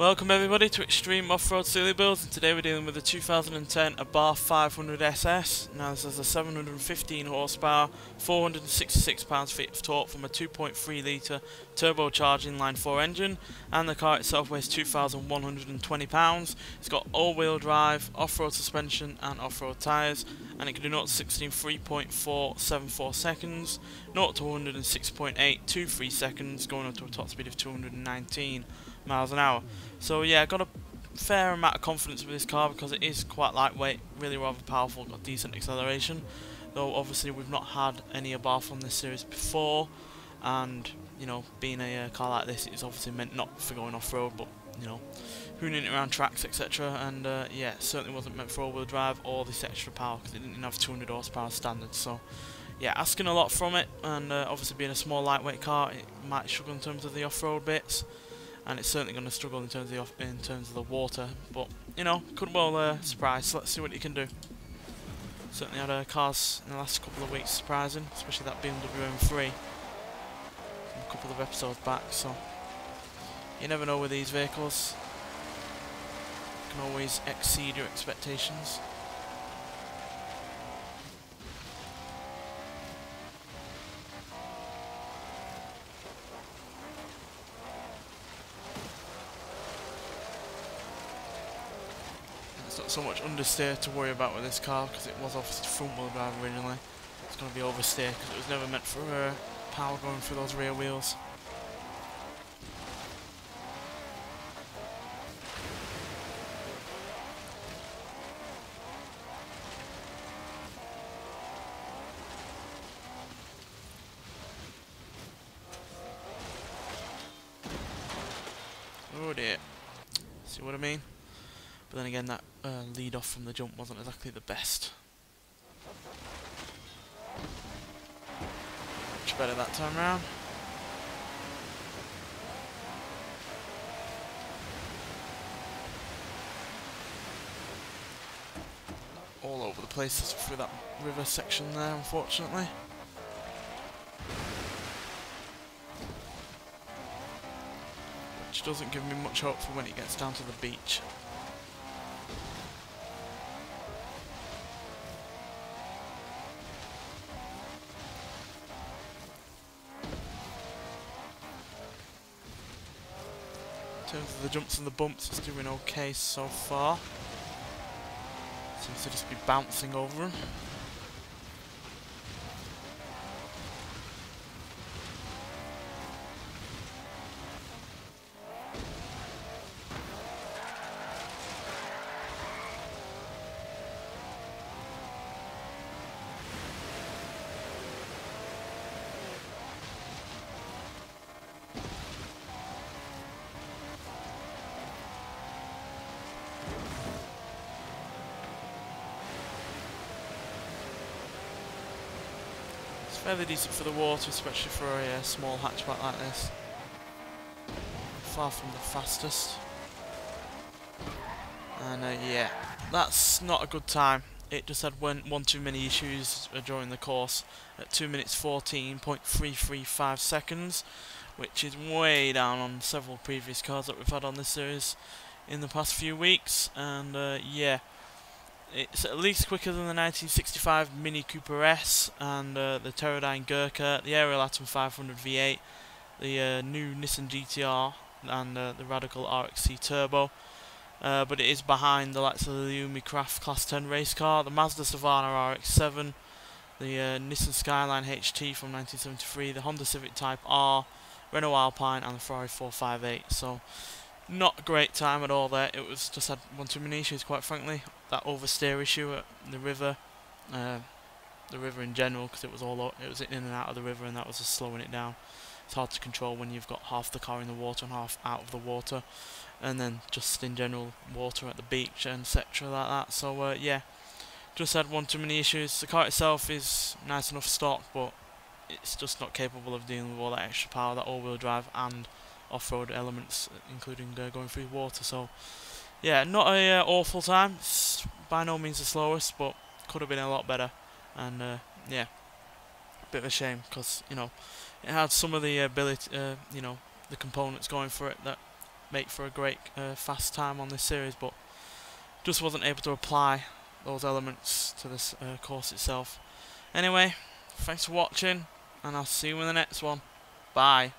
Welcome everybody to Extreme Off-Road Silly Builds, and today we're dealing with the 2010 Abarth 500 SS. Now this has a 715 horsepower, 466 pounds-feet of torque from a 2.3 litre turbocharged inline 4 engine, and the car itself weighs 2,120 pounds. It's got all-wheel drive, off-road suspension and off-road tyres, and it can do 0 to 60 in 3.474 seconds, 0 to 100 in 6.823 seconds, going up to a top speed of 219 miles an hour. So yeah, I got a fair amount of confidence with this car because it is quite lightweight, really rather powerful, got decent acceleration. Though obviously we've not had any Abarth on this series before, and you know, being a car like this, it's obviously meant not for going off-road, but you know, hooning it around tracks, etc. And yeah, it certainly wasn't meant for all-wheel drive or this extra power because it didn't have 200 horsepower standard. So yeah, asking a lot from it, and obviously being a small lightweight car, it might struggle in terms of the off-road bits. And it's certainly going to struggle in terms of the water, but you know, could well surprise. Let's see what it can do. Certainly had cars in the last couple of weeks surprising, especially that BMW M3 from a couple of episodes back. So you never know with these vehicles; you can always exceed your expectations. Not so much understeer to worry about with this car because it was obviously front wheel drive originally. It's going to be oversteer because it was never meant for power going through those rear wheels. Oh dear. See what I mean? But then again, that lead off from the jump wasn't exactly the best. Much better that time round. All over the place through that river section there, unfortunately. Which doesn't give me much hope for when it gets down to the beach. In terms of the jumps and the bumps, it's doing okay so far. Seems to just be bouncing over them. Fairly decent for the water, especially for a small hatchback like this. Far from the fastest. And yeah, that's not a good time. It just had one too many issues during the course at 2 minutes 14.335 seconds, which is way down on several previous cars that we've had on this series in the past few weeks. And yeah, it's at least quicker than the 1965 Mini Coupe S and the Pterodyne Gurkha, the Ariel Atom 500 V8, the new Nissan GTR and the Radical RXC Turbo. But it is behind the likes of the Umi Craft Class 10 race car, the Mazda Savana RX-7, the Nissan Skyline HT from 1973, the Honda Civic Type R, Renault Alpine and the Ferrari 458. So not a great time at all there. It was just had one too many issues, quite frankly. That oversteer issue at the river in general, because it was in and out of the river, and that was just slowing it down. It's hard to control when you've got half the car in the water and half out of the water, and then just in general water at the beach and etc. like that. So yeah, just had one too many issues. The car itself is nice enough stock, but it's just not capable of dealing with all that extra power, that all-wheel drive and off-road elements, including going through water. So yeah, not a awful time. It's by no means the slowest, but could have been a lot better. And yeah, bit of a shame because you know it had some of the ability, you know, the components going for it that make for a great fast time on this series, but just wasn't able to apply those elements to this course itself. Anyway, thanks for watching, and I'll see you in the next one. Bye.